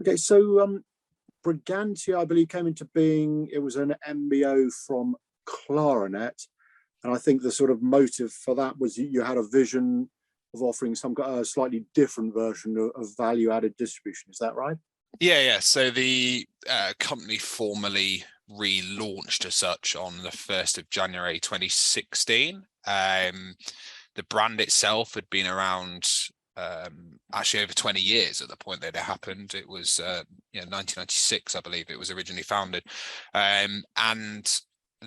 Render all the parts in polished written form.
Okay, so Brigantia, I believe, came into being. It was an MBO from Clarinet, and I think the sort of motive for that was you had a vision of offering some slightly different version of value-added distribution. Is that right? Yeah. So the company formally relaunched as such on the 1st of January 2016. The brand itself had been around actually over 20 years at the point that it happened. It was 1996, I believe it was originally founded. And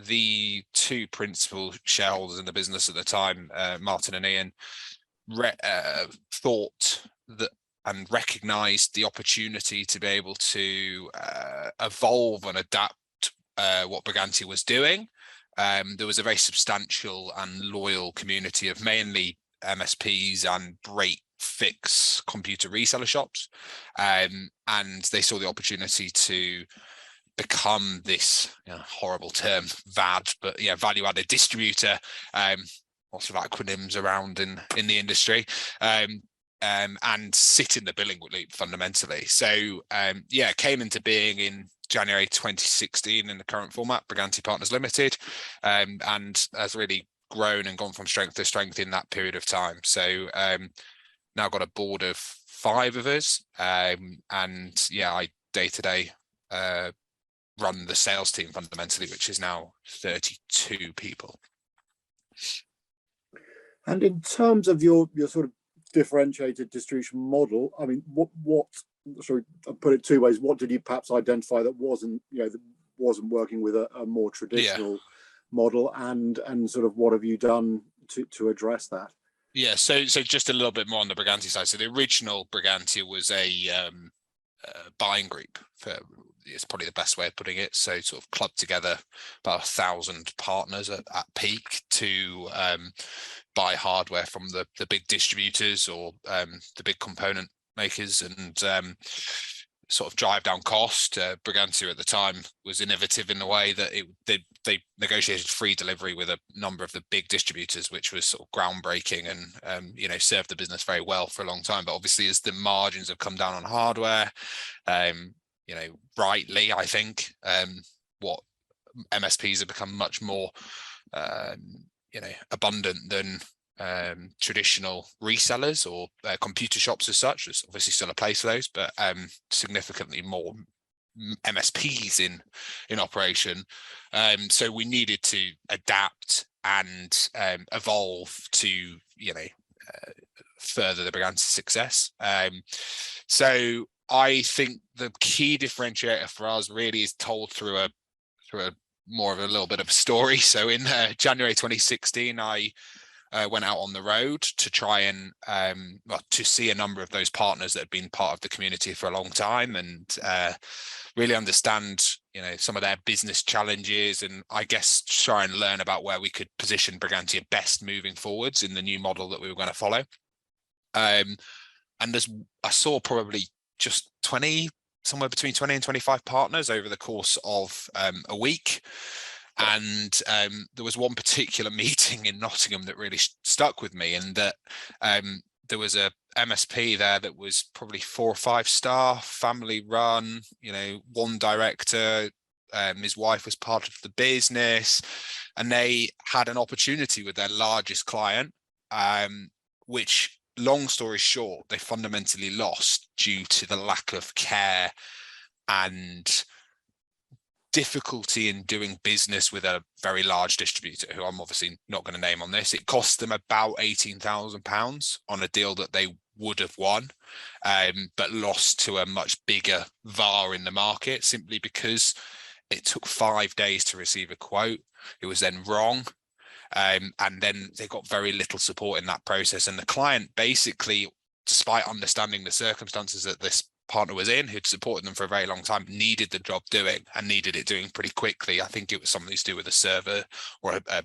the two principal shareholders in the business at the time, Martin and Ian, thought that and recognized the opportunity to be able to evolve and adapt what Brigantia was doing. There was a very substantial and loyal community of mainly MSPs and break-fix computer reseller shops, and they saw the opportunity to become this horrible term, VAD, but value-added distributor. Lots of acronyms around in the industry, and sit in the billing loop fundamentally. So came into being in January 2016 in the current format, Brigantia Partners Limited, and has really grown and gone from strength to strength in that period of time. So now got a board of 5 of us, and I day to day run the sales team fundamentally, which is now 32 people. And in terms of your sort of differentiated distribution model, I mean, what sorry, I'll put it 2 ways. What did you perhaps identify that wasn't working with a more traditional model, and sort of what have you done to address that? Yeah, so just a little bit more on the Brigantia side. So the original Brigantia was a buying group, it's probably the best way of putting it. So sort of clubbed together about 1,000 partners at peak to buy hardware from the big distributors or the big component makers, and sort of drive down cost. Brigantia at the time was innovative in the way that they negotiated free delivery with a number of the big distributors, which was sort of groundbreaking and served the business very well for a long time. But obviously, as the margins have come down on hardware, rightly, I think, what MSPs have become much more abundant than traditional resellers or computer shops as such. There's obviously still a place for those, but significantly more MSPs in operation. So we needed to adapt and evolve to further the Brigantia success. So I think the key differentiator for us really is told through a more of a little bit of a story. So in January 2016, I went out on the road to try and to see a number of those partners that had been part of the community for a long time, and really understand some of their business challenges, and I guess try and learn about where we could position Brigantia best moving forwards in the new model that we were going to follow. And I saw probably just somewhere between 20 and 25 partners over the course of a week. And there was one particular meeting in Nottingham that really stuck with me, and that there was a MSP there that was probably 4 or 5 staff, family run, 1 director, his wife was part of the business, and they had an opportunity with their largest client, which, long story short, they fundamentally lost due to the lack of care and difficulty in doing business with a very large distributor, who I'm obviously not going to name on this. It cost them about £18,000 on a deal that they would have won, but lost to a much bigger VAR in the market, simply because it took 5 days to receive a quote. It was then wrong. And then they got very little support in that process. And the client basically, despite understanding the circumstances that this partner was in, who'd supported them for a very long time, needed the job doing, and needed it doing pretty quickly. I think it was something to do with a server or a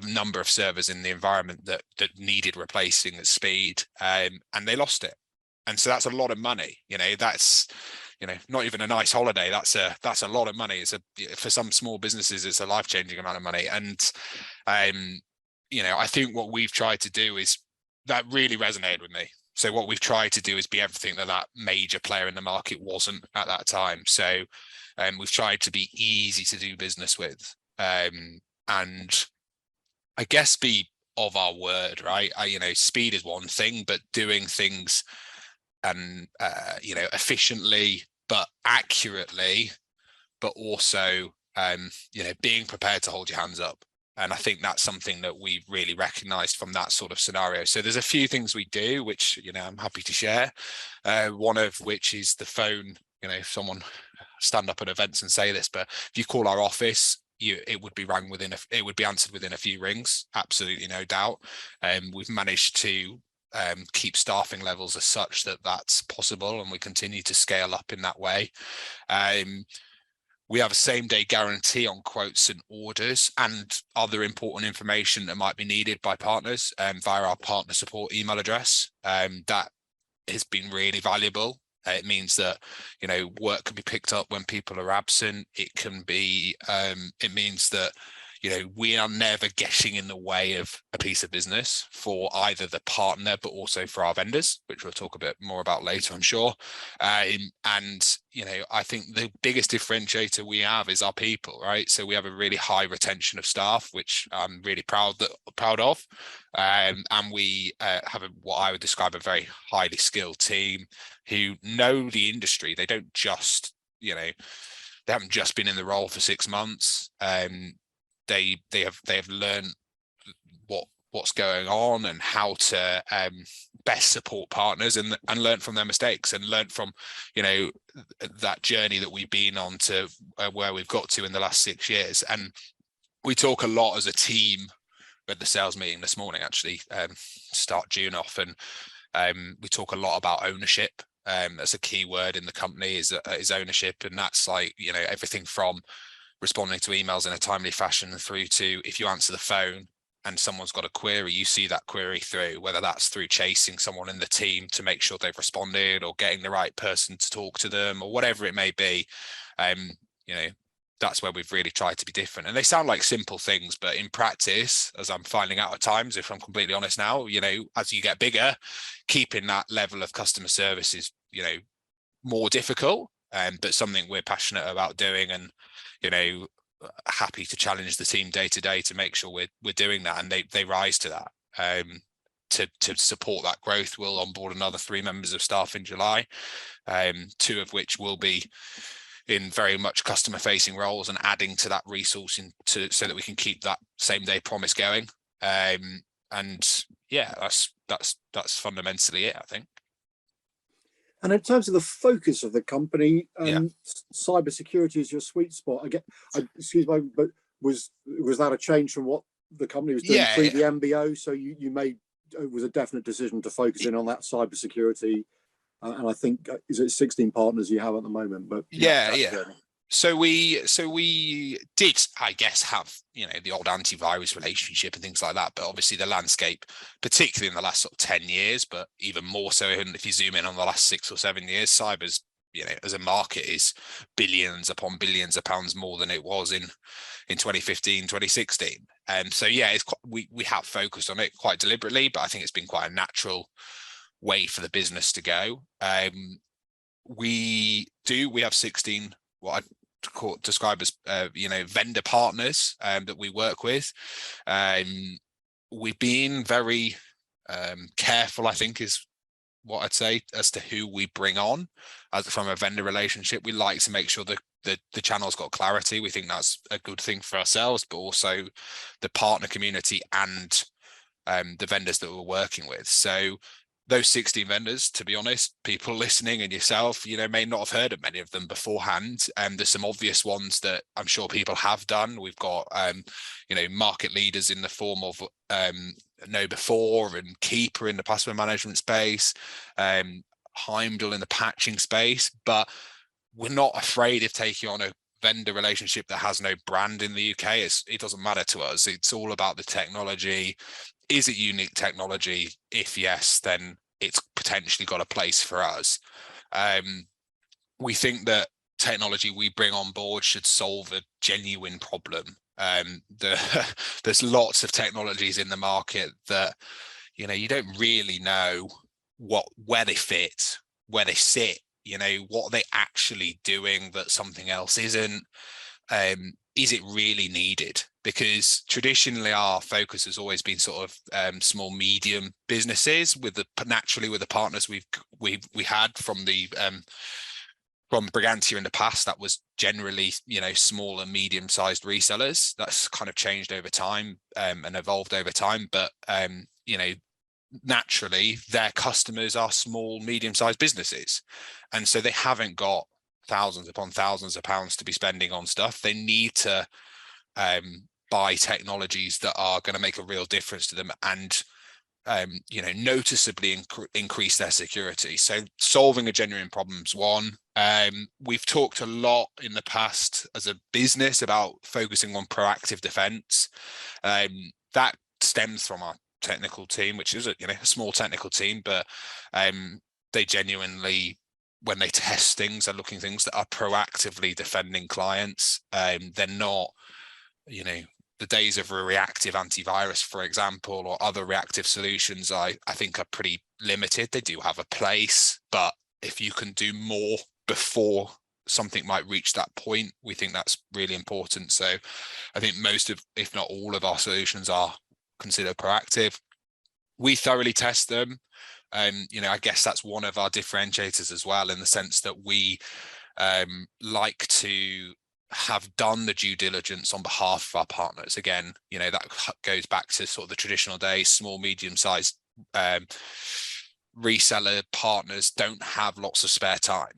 number of servers in the environment that needed replacing at speed, and they lost it. And so that's a lot of money. That's not even a nice holiday. That's a lot of money. For some small businesses, it's a life-changing amount of money. And I think what we've tried to do is, that really resonated with me. So what we've tried to do is be everything that that major player in the market wasn't at that time. So we've tried to be easy to do business with, and I guess be of our word, right? Speed is one thing, but doing things and efficiently but accurately, but also being prepared to hold your hands up. And I think that's something that we really recognized from that sort of scenario. So there's a few things we do, which, I'm happy to share. One of which is the phone. Someone stand up at events and say this, but if you call our office, it would be answered within a few rings. Absolutely, no doubt. We've managed to keep staffing levels as such that that's possible, and we continue to scale up in that way. We have a same-day guarantee on quotes and orders and other important information that might be needed by partners via our partner support email address. That has been really valuable. It means that work can be picked up when people are absent. It means that we are never getting in the way of a piece of business for either the partner, but also for our vendors, which we'll talk a bit more about later, I'm sure. And I think the biggest differentiator we have is our people, right? So we have a really high retention of staff, which I'm really proud of. And we have what I would describe a very highly skilled team who know the industry. They don't just, they haven't just been in the role for 6 months. They have learned what's going on and how to best support partners and learn from their mistakes and learn from that journey that we've been on to where we've got to in the last 6 years. And we talk a lot as a team. We had the sales meeting this morning, actually, start June off, and we talk a lot about ownership. That's a key word in the company is ownership, and that's like everything from responding to emails in a timely fashion through to, if you answer the phone and someone's got a query, you see that query through, whether that's through chasing someone in the team to make sure they've responded or getting the right person to talk to them or whatever it may be. That's where we've really tried to be different. And they sound like simple things, but in practice, as I'm finding out at times, if I'm completely honest now, as you get bigger, keeping that level of customer service is, more difficult, but something we're passionate about doing, and happy to challenge the team day to day to make sure we're doing that, and they rise to that. To support that growth, we'll onboard another 3 members of staff in July, 2 of which will be in very much customer facing roles and adding to that resource so that we can keep that same day promise going. And yeah, that's fundamentally it, I think. And in terms of the focus of the company, cybersecurity is your sweet spot. Excuse me, but was that a change from what the company was doing pre the MBO? So you made, it was a definite decision to focus in on that cybersecurity. And I think, is it 16 partners you have at the moment? But So we did, I guess, have the old antivirus relationship and things like that, but obviously the landscape, particularly in the last sort of 10 years, but even more so if you zoom in on the last 6 or 7 years, cyber's as a market is billions upon billions of pounds more than it was in 2015, 2016. So we have focused on it quite deliberately, but I think it's been quite a natural way for the business to go. We have 16 what I describe as vendor partners that we work with. We've been very careful, I think, is what I'd say, as to who we bring on from a vendor relationship. We like to make sure that the channel's got clarity. We think that's a good thing for ourselves, but also the partner community and the vendors that we're working with. So those 16 vendors, to be honest, people listening and yourself, may not have heard of many of them beforehand. There's some obvious ones that I'm sure people have done. We've got, market leaders in the form of KnowBe4 and Keeper in the password management space, Heimdall in the patching space, but we're not afraid of taking on a vendor relationship that has no brand in the UK. It doesn't matter to us. It's all about the technology. Is it unique technology? If yes, then it's potentially got a place for us. We think that technology we bring on board should solve a genuine problem. There's lots of technologies in the market that you don't really know where they fit, where they sit, what are they actually doing that something else isn't? Is it really needed? Because traditionally our focus has always been sort of small, medium businesses with the partners we had from Brigantia in the past. That was generally, small and medium-sized resellers. That's kind of changed over time and evolved over time. But naturally their customers are small, medium-sized businesses, and so they haven't got thousands upon thousands of pounds to be spending on stuff. They need to buy technologies that are going to make a real difference to them and noticeably increase their security. So solving a genuine problem's one. We've talked a lot in the past as a business about focusing on proactive defense. That stems from our technical team, which is a small technical team, but they genuinely, when they test things, are looking things that are proactively defending clients. They're not, the days of a reactive antivirus, for example, or other reactive solutions, I think are pretty limited. They do have a place, but if you can do more before something might reach that point, we think that's really important. So I think most of, if not all of our solutions are considered proactive. We thoroughly test them. I guess that's one of our differentiators as well, in the sense that we like to have done the due diligence on behalf of our partners. Again, that goes back to sort of the traditional days. Small, medium-sized reseller partners don't have lots of spare time.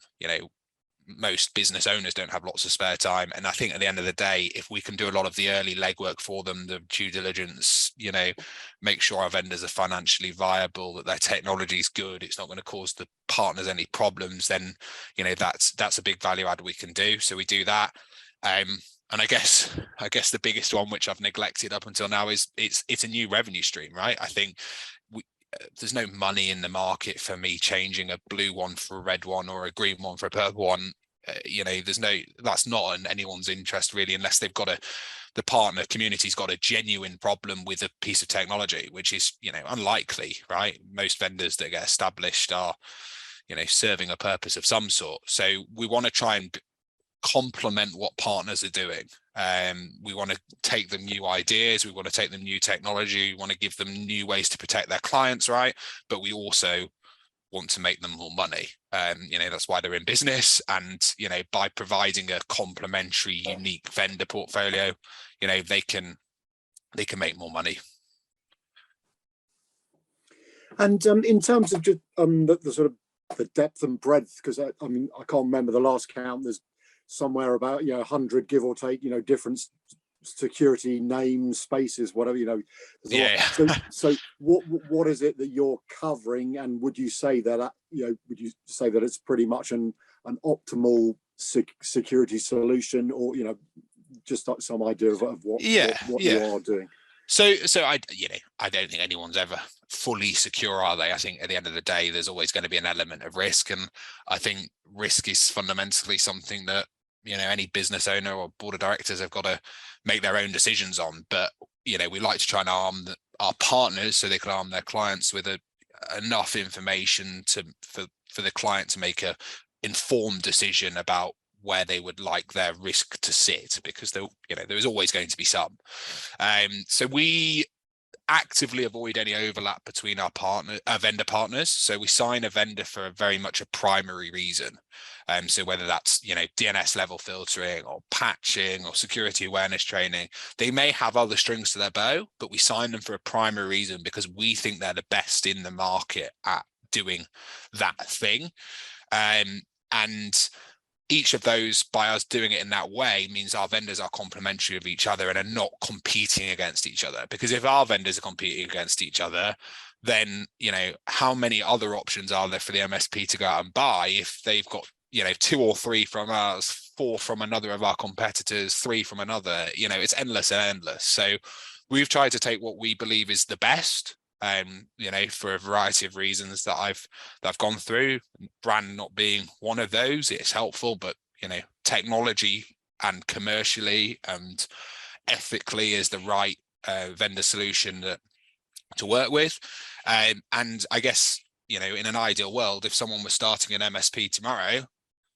Most business owners don't have lots of spare time, and I think at the end of the day, if we can do a lot of the early legwork for them, the due diligence, make sure our vendors are financially viable, that their technology is good, it's not going to cause the partners any problems, then that's a big value add we can do. So we do that. And I guess the biggest one, which I've neglected up until now, is it's a new revenue stream, right? I think there's no money in the market for me changing a blue one for a red one or a green one for a purple one. That's not in anyone's interest really, unless they've got the partner community's got a genuine problem with a piece of technology, which is unlikely, right? Most vendors that get established are serving a purpose of some sort. So we want to try and complement what partners are doing. We want to take them new ideas, we want to take them new technology, we want to give them new ways to protect their clients, right? But we also want to make them more money. That's why they're in business. And by providing a complementary, unique vendor portfolio, they can make more money. And in terms of just the sort of the depth and breadth, because I can't remember the last count. There's somewhere about 100, give or take, different security names, spaces, whatever, Yeah. So what is it that you're covering, and would you say that it's pretty much an optimal security solution, or just some idea of what you are doing? So I don't think anyone's ever fully secure, are they? I think at the end of the day, there's always going to be an element of risk, and I think risk is fundamentally something that any business owner or board of directors have got to make their own decisions on. But we like to try and arm our partners so they can arm their clients with enough information for the client to make a informed decision about where they would like their risk to sit, because there is always going to be some. So we actively avoid any overlap between our vendor partners. So we sign a vendor for very much a primary reason. So whether that's DNS level filtering or patching or security awareness training, they may have other strings to their bow, but we sign them for a primary reason because we think they're the best in the market at doing that thing. And each of those, by us doing it in that way, means our vendors are complementary of each other and are not competing against each other. Because if our vendors are competing against each other, then how many other options are there for the MSP to go out and buy if they've got 2 or 3 from us, 4 from another of our competitors, 3 from another? It's endless and endless. So we've tried to take what we believe is the best, for a variety of reasons that I've gone through, brand not being one of those. It's helpful, but technology and commercially and ethically is the right vendor solution to work with. And I guess in an ideal world, if someone was starting an MSP tomorrow,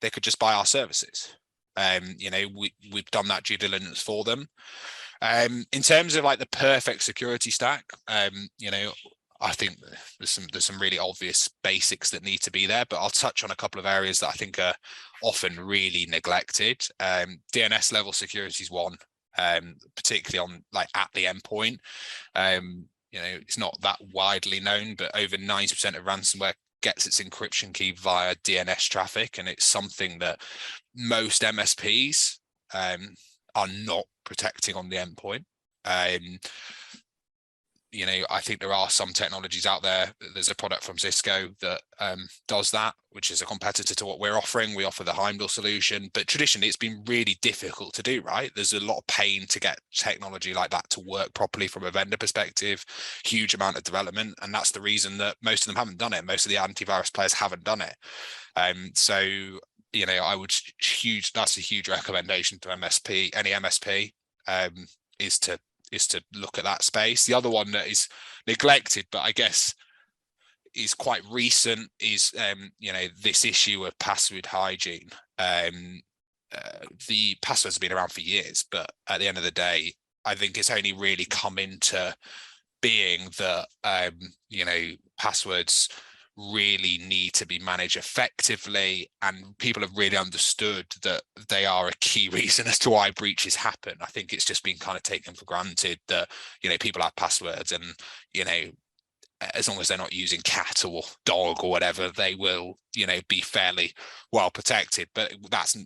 they could just buy our services. We've done that due diligence for them. In terms of like the perfect security stack, I think there's some really obvious basics that need to be there, but I'll touch on a couple of areas that I think are often really neglected. DNS level security is one, particularly on like at the endpoint. It's not that widely known, but over 90% of ransomware gets its encryption key via DNS traffic, and it's something that most MSPs are not protecting on the endpoint. I think there are some technologies out there. There's a product from Cisco that does that, which is a competitor to what we're offering. We offer the Heimdall solution, but traditionally it's been really difficult to do, right? There's a lot of pain to get technology like that to work properly from a vendor perspective, huge amount of development. And that's the reason that most of them haven't done it. Most of the antivirus players haven't done it. That's a huge recommendation to any MSP, is to look at that space. The other one that is neglected, but I guess is quite recent, is this issue of password hygiene. The passwords have been around for years, but at the end of the day, I think it's only really come into being that passwords really need to be managed effectively, and people have really understood that they are a key reason as to why breaches happen. I think it's just been kind of taken for granted that people have passwords, and as long as they're not using cat or dog or whatever, they will be fairly well protected. But that's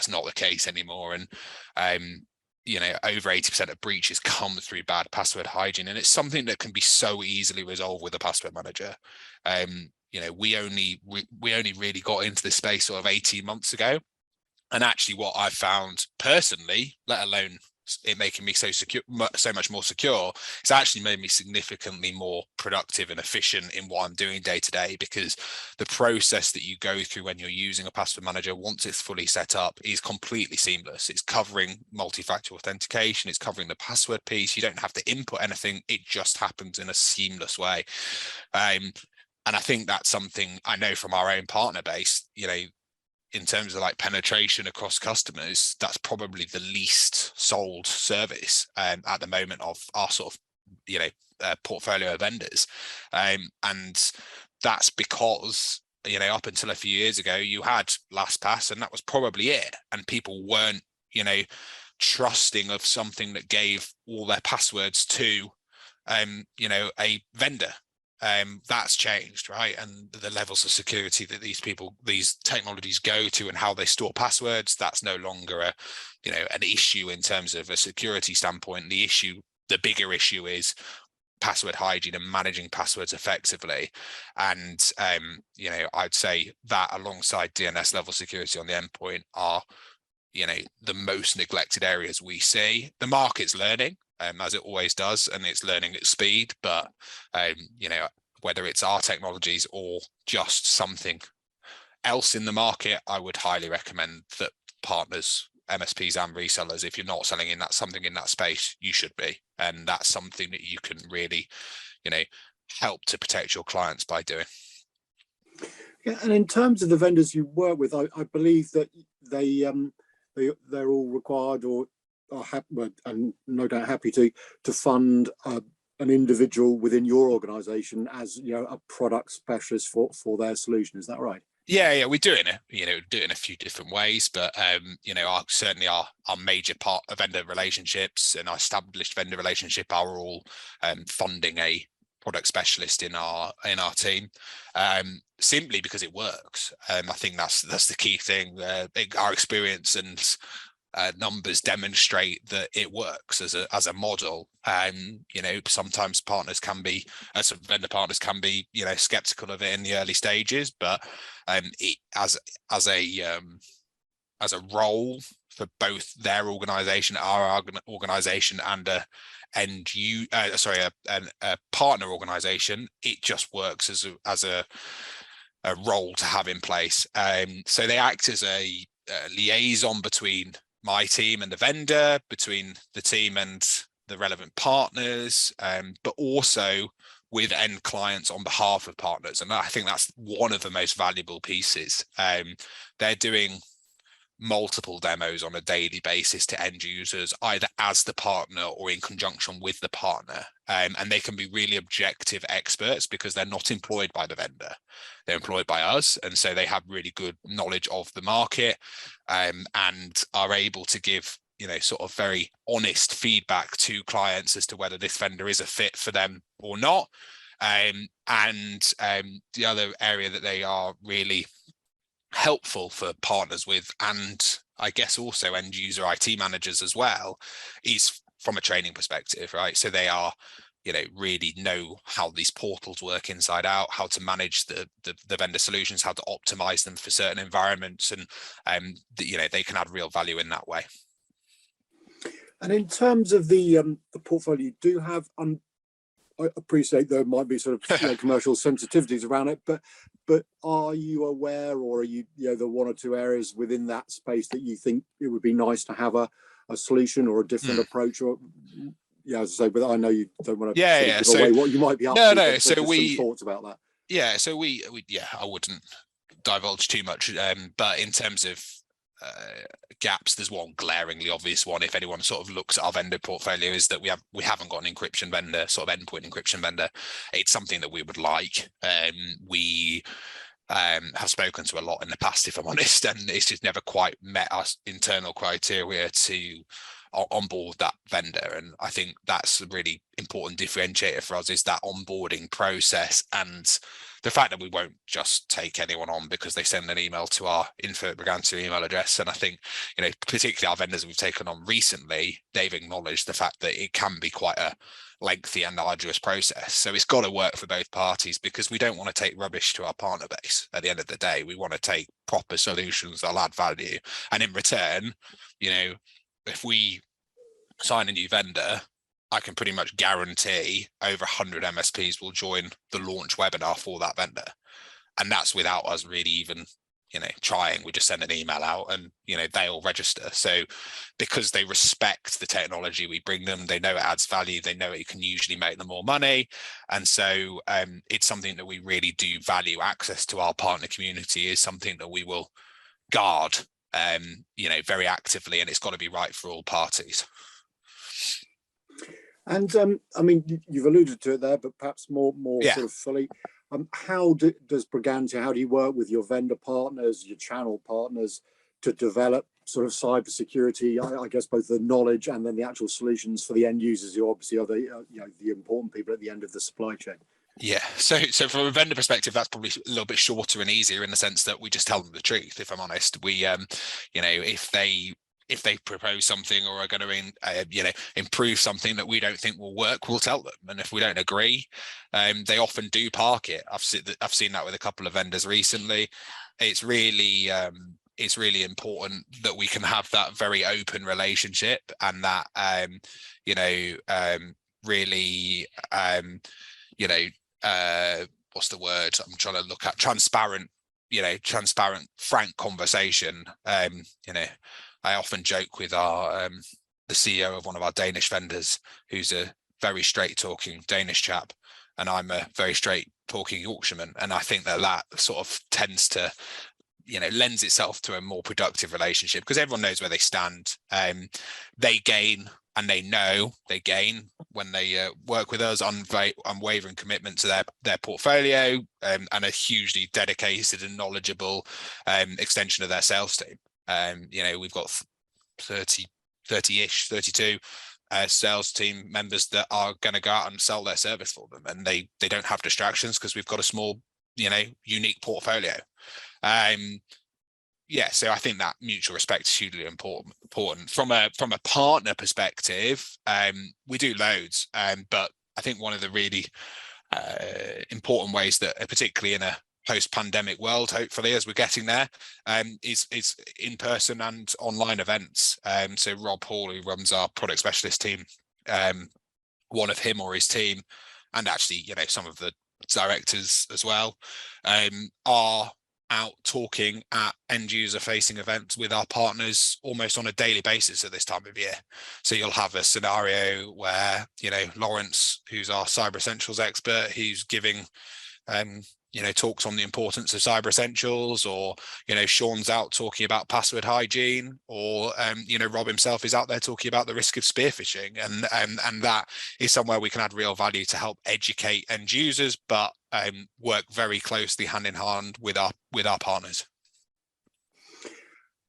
not the case anymore, and over 80% of breaches come through bad password hygiene, and it's something that can be so easily resolved with a password manager. We only really got into this space sort of 18 months ago, and actually what I've found personally, let alone it making me so much more secure, it's actually made me significantly more productive and efficient in what I'm doing day to day, because the process that you go through when you're using a password manager, once it's fully set up, is completely seamless. It's covering multi-factor authentication, it's covering the password piece. You don't have to input anything, it just happens in a seamless way. And I think that's something I know from our own partner base, in terms of like penetration across customers, that's probably the least sold service at the moment of our sort of portfolio of vendors, and that's because up until a few years ago you had LastPass, and that was probably it, and people weren't trusting of something that gave all their passwords to a vendor. That's changed, right? And the levels of security that these technologies go to and how they store passwords, that's no longer an issue in terms of a security standpoint. The bigger issue is password hygiene and managing passwords effectively. And I'd say that alongside DNS level security on the endpoint are the most neglected areas we see. The market's learning, as it always does, and it's learning at speed, but whether it's our technologies or just something else in the market, I would highly recommend that partners, MSPs and resellers, if you're not selling something in that space, you should be, and that's something that you can really help to protect your clients by doing. Yeah, and in terms of the vendors you work with, I believe that they're all required or are happy, and no doubt happy to fund an individual within your organization as a product specialist for their solution. Is that right? Yeah, we do it in a few different ways, but certainly our major part of vendor relationships and our established vendor relationship are all funding a product specialist in our team, simply because it works. I think that's the key thing. Our experience and numbers demonstrate that it works as a model. Sometimes vendor partners can be skeptical of it in the early stages, but as a role for both their organization, our organization, and a partner organization, it just works as a role to have in place. So they act as a liaison between my team and the vendor, between the team and the relevant partners, but also with end clients on behalf of partners. And I think that's one of the most valuable pieces. They're doing multiple demos on a daily basis to end users, either as the partner or in conjunction with the partner. And they can be really objective experts because they're not employed by the vendor. They're employed by us. And so they have really good knowledge of the market, and are able to give, sort of very honest feedback to clients as to whether this vendor is a fit for them or not. And the other area that they are really helpful for partners with, and I guess also end user IT managers as well, is from a training perspective, right? So they are, really know how these portals work inside out, how to manage the vendor solutions, how to optimize them for certain environments, and they can add real value in that way. And in terms of the portfolio you do have, I appreciate there might be sort of commercial sensitivities around it, but are you aware, or are you, the one or two areas within that space that you think it would be nice to have a solution or a different approach? Or as I say, but I know you don't want to give away what you might be up to. No. So some thoughts about that. Yeah. So we I wouldn't divulge too much, but in terms of gaps, there's one glaringly obvious one. If anyone sort of looks at our vendor portfolio, is that we haven't got an encryption vendor, sort of endpoint encryption vendor. It's something that we would like. We have spoken to a lot in the past, if I'm honest, and it's just never quite met our internal criteria to onboard that vendor. And I think that's a really important differentiator for us, is that onboarding process, and the fact that we won't just take anyone on because they send an email to our info@Brigantia email address. And I think, particularly our vendors we've taken on recently, they've acknowledged the fact that it can be quite a lengthy and arduous process. So it's got to work for both parties, because we don't want to take rubbish to our partner base. At the end of the day, we want to take proper solutions that'll add value. And in return, if we sign a new vendor, I can pretty much guarantee over 100 MSPs will join the launch webinar for that vendor. And that's without us really even, trying. We just send an email out and, they all register. So because they respect the technology we bring them, they know it adds value, they know it can usually make them more money. And so it's something that we really do value. Access to our partner community is something that we will guard, very actively, and it's got to be right for all parties. And you've alluded to it there, but perhaps more sort of fully. How does Brigantia, how do you work with your vendor partners, your channel partners, to develop sort of cybersecurity? I guess both the knowledge and then the actual solutions for the end users, who obviously are the important people at the end of the supply chain. Yeah. So from a vendor perspective, that's probably a little bit shorter and easier, in the sense that we just tell them the truth. If I'm honest, we if they propose something or are going to improve something that we don't think will work, we'll tell them. And if we don't agree, they often do park it. I've seen that with a couple of vendors recently. It's really important that we can have that very open relationship, and that what's the word I'm trying to look at? Transparent, frank conversation. I often joke with the CEO of one of our Danish vendors, who's a very straight talking Danish chap, and I'm a very straight talking Yorkshireman. And I think that sort of tends to, lends itself to a more productive relationship, because everyone knows where they stand. They gain, and they know they gain when they work with us, unwavering commitment to their portfolio, and a hugely dedicated and knowledgeable extension of their sales team. We've got 30-ish, 32 sales team members that are going to go out and sell their service for them, and they don't have distractions because we've got a small, unique portfolio. So I think that mutual respect is hugely important. From a partner perspective, we do loads, but I think one of the really important ways that, particularly in a post-pandemic world, hopefully, as we're getting there, is in-person and online events. So Rob Hall, who runs our product specialist team, one of him or his team, and actually, some of the directors as well, are out talking at end user facing events with our partners almost on a daily basis at this time of year. So you'll have a scenario where, Lawrence, who's our Cyber Essentials expert, who's giving talks on the importance of cyber essentials, or Sean's out talking about password hygiene, or Rob himself is out there talking about the risk of spear phishing, and that is somewhere we can add real value to help educate end users, but work very closely hand in hand with our partners.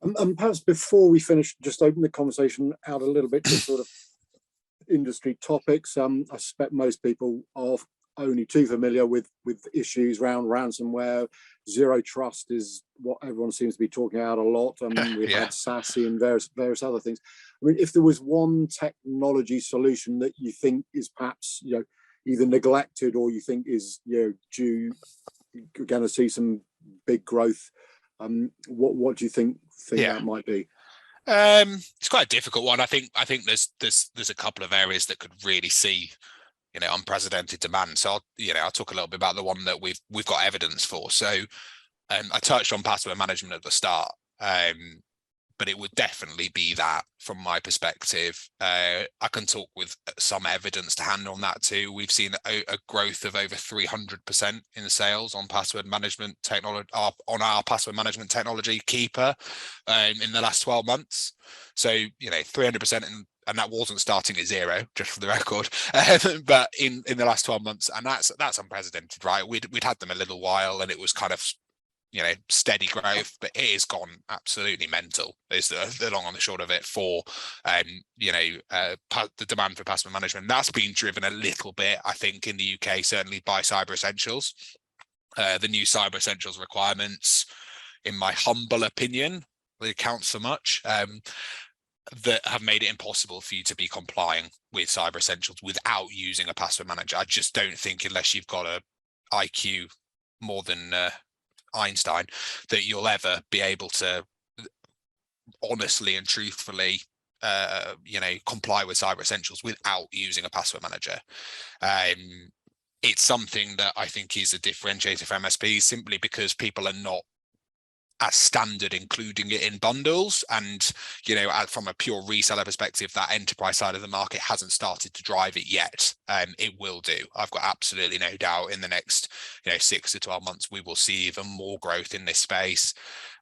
And perhaps before we finish, just open the conversation out a little bit to sort of industry topics. I suspect most people are only too familiar with issues around ransomware. Zero trust is what everyone seems to be talking about a lot. We've had SASE and various other things. I mean, if there was one technology solution that you think is perhaps either neglected, or you think is you're going to see some big growth, what do you think that might be? It's quite a difficult one. I think there's a couple of areas that could really see unprecedented demand. So I'll talk a little bit about the one that we've got evidence for. So I touched on password management at the start, but it would definitely be that from my perspective. I can talk with some evidence to hand on that too. We've seen a growth of over 300% in sales on password management technology, on our password management technology Keeper, in the last 12 months. So 300%, and that wasn't starting at zero, just for the record. But in the last 12 months, and that's unprecedented, right? We'd had them a little while, and it was kind of steady growth, but it has gone absolutely mental, is the long and the short of it, for the demand for password management. That's been driven a little bit, I think, in the UK, certainly by Cyber Essentials. The new Cyber Essentials requirements, in my humble opinion, they account for much, that have made it impossible for you to be complying with Cyber Essentials without using a password manager. I just don't think, unless you've got a IQ more than Einstein, that you'll ever be able to honestly and truthfully comply with Cyber Essentials without using a password manager. It's something that I think is a differentiator for MSPs, simply because people are not as standard including it in bundles, and from a pure reseller perspective, that enterprise side of the market hasn't started to drive it yet. It will do. I've got absolutely no doubt in the next 6 to 12 months we will see even more growth in this space,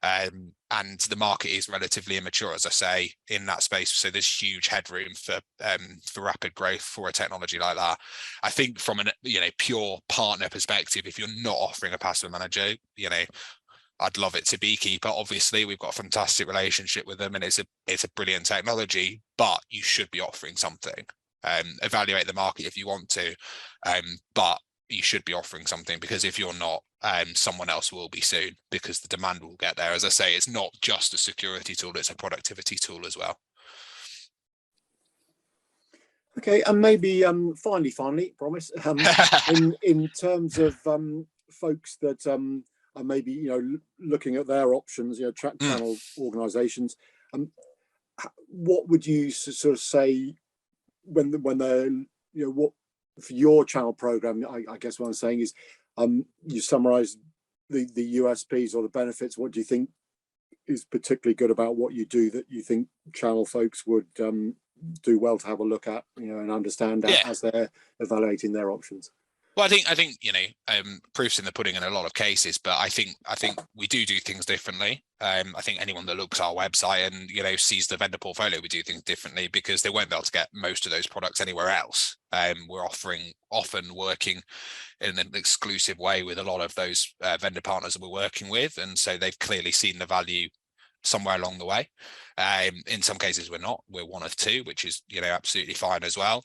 and the market is relatively immature, as I say, in that space, so there's huge headroom for rapid growth for a technology like that. I think from an pure partner perspective, if you're not offering a password manager, I'd love it to be Keeper. Obviously, we've got a fantastic relationship with them, and it's a brilliant technology, but you should be offering something. Evaluate the market if you want to, but you should be offering something, because if you're not, someone else will be soon, because the demand will get there. As I say, it's not just a security tool, it's a productivity tool as well. Okay, and maybe finally, promise, in terms of folks that are maybe looking at their options, channel organizations, what would you sort of say when they're what for your channel program? I guess what I'm saying is, you summarize the USPs or the benefits. What do you think is particularly good about what you do that you think channel folks would do well to have a look at, and understand as they're evaluating their options? Well, I think proof's in the pudding in a lot of cases, but I think we do things differently. I think anyone that looks at our website and sees the vendor portfolio, we do things differently, because they won't be able to get most of those products anywhere else. We're often working in an exclusive way with a lot of those vendor partners that we're working with, and so they've clearly seen the value somewhere along the way. In some cases we're not, we're one of two, which is absolutely fine as well.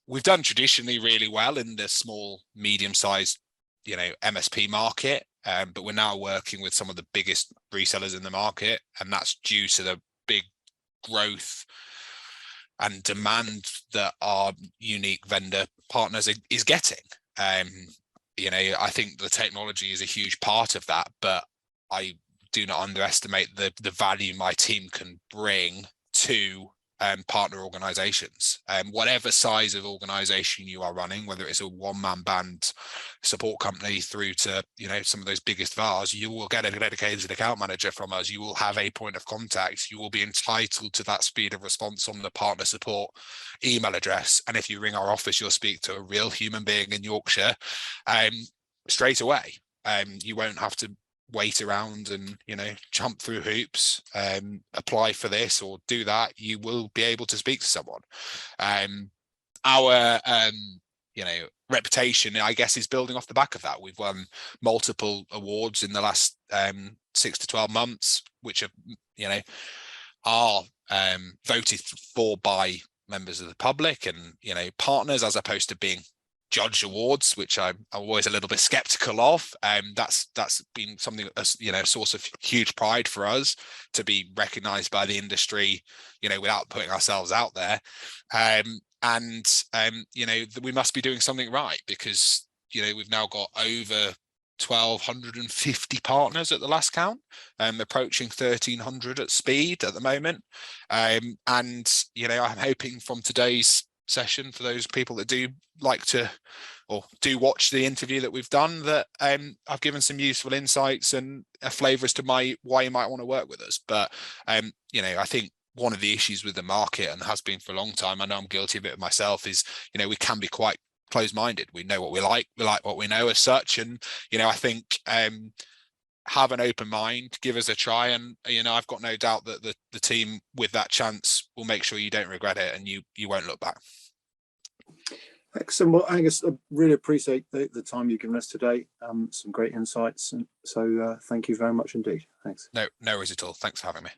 We've done traditionally really well in the small medium-sized MSP market, but we're now working with some of the biggest resellers in the market, and that's due to the big growth and demand that our unique vendor partners is getting. I think the technology is a huge part of that, but I do not underestimate the value my team can bring to partner organizations, whatever size of organization you are running, whether it's a one-man band support company through to, you know, some of those biggest VARs, you will get a dedicated account manager from us. You will have a point of contact. You will be entitled to that speed of response on the partner support email address. And if you ring our office, you'll speak to a real human being in Yorkshire straight away. You won't have to wait around and, you know, jump through hoops, apply for this or do that. You will be able to speak to someone. Our you know, reputation, I guess, is building off the back of that. We've won multiple awards in the last 6 to 12 months, which are, you know, are voted for by members of the public and, you know, partners, as opposed to being judge awards, which I'm always a little bit skeptical of. That's been something that's, you know, a source of huge pride for us, to be recognized by the industry, you know, without putting ourselves out there. You know, we must be doing something right, because, you know, we've now got over 1,250 partners at the last count, approaching 1,300 at speed at the moment. You know, I'm hoping from today's session, for those people that do like to or do watch the interview that we've done, that I've given some useful insights and a flavour as to why you might want to work with us. But you know, I think one of the issues with the market, and has been for a long time, I know I'm guilty of it myself, is, you know, we can be quite closed-minded. We know what we like what we know as such. And, you know, I think have an open mind, give us a try, and, you know, I've got no doubt that the team with that chance will make sure you don't regret it, and you won't look back. Excellent. Well, Angus, I really appreciate the time you've given us today. Some great insights, and so thank you very much indeed. Thanks. No worries at all. Thanks for having me.